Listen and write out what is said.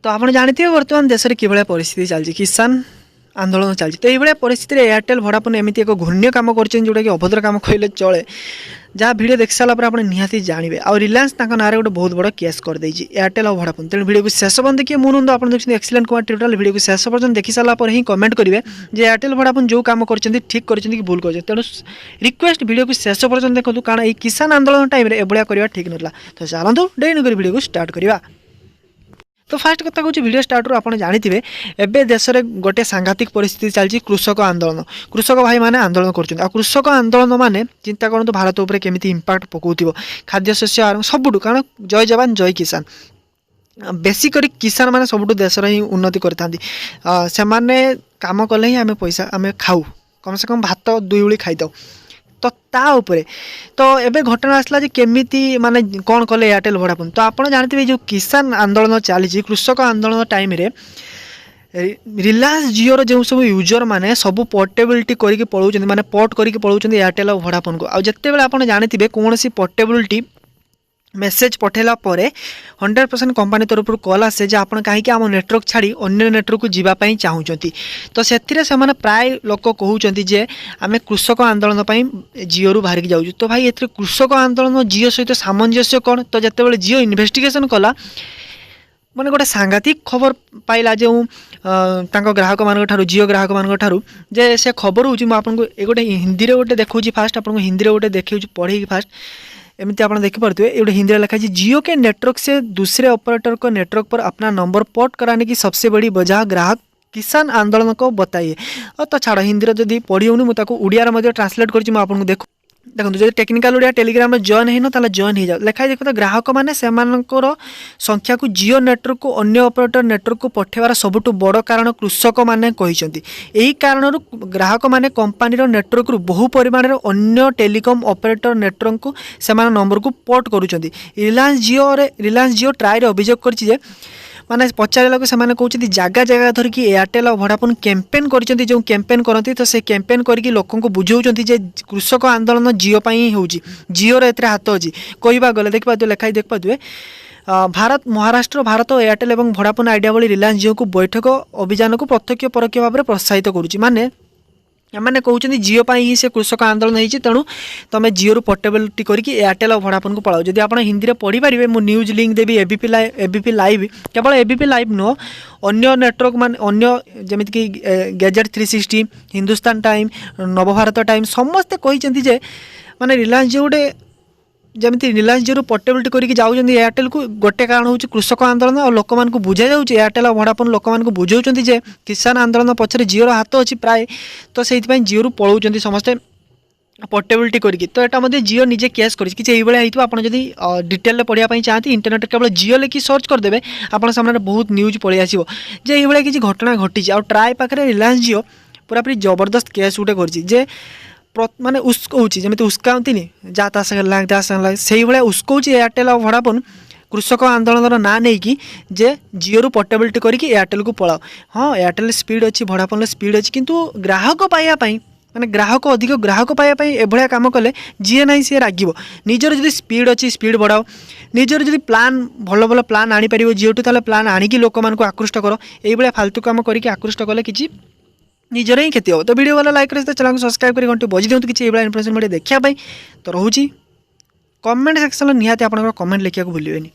तो आप जानते बर्तमान देश में किभलिया परिस्थिति चलती किसान आंदोलन चलती तो ये परिस्थिति में एयरटेल वोडाफोन एमती एक घृण्य काम कर जोटा कि अभद्र काम कहले चले जहाँ वीडियो देख सारा आप निहाती जानवे आ रिलायंस ना गोटे बहुत बड़ा केस कर देछि एयरटेल और वोडाफोन तेणु वीडियो को शेष पर्यंत देखिए मुझे आप देखते एक्सीलेंट कुमार ट्यूटोरियल वीडियो को शेष पर्यंत देखी सारा ही कमेंट करेंगे जे एयरटेल वोडाफोन जो काम कर ठीक कर भूल कर तेणु रिक्वेस्ट वीडियो को शेष पर्यंत देखो कारण ये किसान आंदोलन टाइम एभलिया करवा ठीक नाला तो चलते डेरी नक वीडियो को स्टार्ट करवा। तो फास्ट कथा कहूँ वीडियो स्टार्ट आप जानते एवं देश में गोटे सांघातिक परिस्थिति चलती कृषक आंदोलन कृषक भाई मैंने आंदोलन कर कृषक आंदोलन मैंने चिंता करूँ भारत उपर केमी इंपैक्ट पकाउथिबो खाद्य शस्य आरंभ सबुठू कारण जय जवान जय किसान बेसिकरी किसान मैंने सबुठू देशर ही उन्नति करता से काम कले ही आम पैसा आम खाऊ कम से कम भात 2 ओली खाईदे तो ता उपरे तो एबे घटना आसला जे केमिति माने कौन कले एयरटेल वोडाफोन तो आप जानते जो किसान आंदोलन चली कृषक आंदोलन टाइम रे रिलायंस जिओ जो सब यूजर मैंने सब पोर्टेबिलिटी करके पलाउं माने पोर्ट करके पलाउं एयरटेल और वोडाफोन को आते बेले आप जानते कौन सी पोर्टेबिलिटी मेसेज पठेला परे 100% कंपनी तरफ कॉल आसे जे आपण कहीं आम नेटवर्क छाड़ी अन्य नेटवर्क को जीवाई चाहूँगी तो से प्राय लोक कहते जे आम कृषक आंदोलन जियो रु बाहर जाऊँ तो भाई ए कृषक आंदोलन जियो सहित सामंजस्य कौन तो जिते जियो इन्वेस्टिगेशन कला मैंने गोटे सांघातिक खबर पाइला जो ग्राहक मान जियो ग्राहक मान जे से खबर हूँ मुझे गोटे हिंदी में गोटे देखा फास्ट आपको हिंदी में गोटे देखा पढ़े फास्ट एमती आप देखिपे ये हिंदी में लिखा है जियो के नेटवर्क से दूसरे ऑपरेटर को नेटवर्क पर अपना नंबर पोर्ट कराने की सबसे बड़ी वजह ग्राहक किसान आंदोलन को बताइए तो छाड़ हिंदी जब पढ़ी होनी मुझे ओडिया ट्रांसलेट कर देखो देखो जो टेक्निकल ओडिया टेलीग्राम में जॉइन है ना जॉइन हो जाओ लिखाई देखो ग्राहक मैंने संख्या को जियो नेटवर्क को अन्य ऑपरेटर नेटवर्क को पठेबार सबुठ बड़ कारण कृषक मैंने यही कारण ग्राहक मैंने कंपनी नेटवर्क रु बहु परिमाण अन्य टेलीकॉम ऑपरेटर नेटवर्क को से नंबर को पोर्ट करुँच रिलायंस जियो ट्राई अभियोग कर माने पचारा से कहते जगह जगह धरिकी एयरटेल और वोडाफोन कैंपेन कर जो कैंपेन करती तो से कैंपेन करके लोक बुझाऊँ जे कृषक आंदोलन जियो ही हो जियोर एते हाथ अच्छी कहवा गले देखा लिखाई देख पाए भारत महाराष्ट्र भारत एयरटेल और वोडाफोन आइडिया भली रिलायंस जियो को बैठक अभियान को प्रत्यक्ष परोक्ष भाव में प्रोत्साहित करुँच माने मैंने कहते जियो ही से कृषक आंदोलन होती तेणु तुम जियो रु पोर्टेबिलिटी करके एयरटेल और वोडाफोन को पढ़ाओ जब आप हिंदी में पढ़ी पारे मुझे न्यूज लिंक देवी एबीपी लाइव केवल एबीपी लाइव नुह अन्य नेटवर्क मान अन्य जमीक कि gadget 360 Hindustan time Navbharat time समस्ते कहते माने रिलायंस जियो गोटे जमी रिलायंस जियो पोर्टेबिलिटी करके जाऊँच एयरटेल को गोटे कारण हूँ कृषक आंदोलन और लोक मानक बुझा जाऊँ एयरटेल और वोडाफोन लोक मानक बुझाऊँ जे किसान आंदोलन पछरे जियोर हाथ अच्छी प्राय तो से जियो रु पलाउं समस्ते पोर्टेबिलिटी करके तो यहाँ जियो निजे केस कर डिटेल पढ़ाई चाहती इंटरनेट केवल जियो लेकिन सर्च करदे आप सामने बहुत न्यूज पलि आसो जे ये किसी घटना घटी आ ट्राई पाखे रिलायंस जियो पूरापूरी जबरदस्त केस गोटे कर माने उस्कौँ जमी उस्काती जा से भाया उस्कौँ एयरटेल और वोडाफोन कृषक आंदोलन ना नहीं कि जे जियो रु पोर्टेबिलिटी करके एयरटेल को पलाओ हाँ एयरटेल स्पीड अच्छी वोडाफोन स्पीड अच्छी किंतु ग्राहक पाइबापी माने ग्राहक अधिक ग्राहक पाइबापी एभलिया काम कले जी ना सी रागिब निजर जब स्पीड अच्छी स्पीड बढ़ाओ निजर जब प्लान भल भल प्लान आनीपर जियो टू ताले प्लान आणिकी लोक मानक आकृष्ट कर ये फालतू काम करके आकृष्ट कले किसी निजर ही क्षति हो तो वीडियो वाला लाइक रही चैनल को सब्सक्राइब कर घंटे बजी दिखाँ किसी इनफर्मेशन देखा तो रोचे कमेंट सेक्शन निहाती आप कमेंट लिखा भूलें।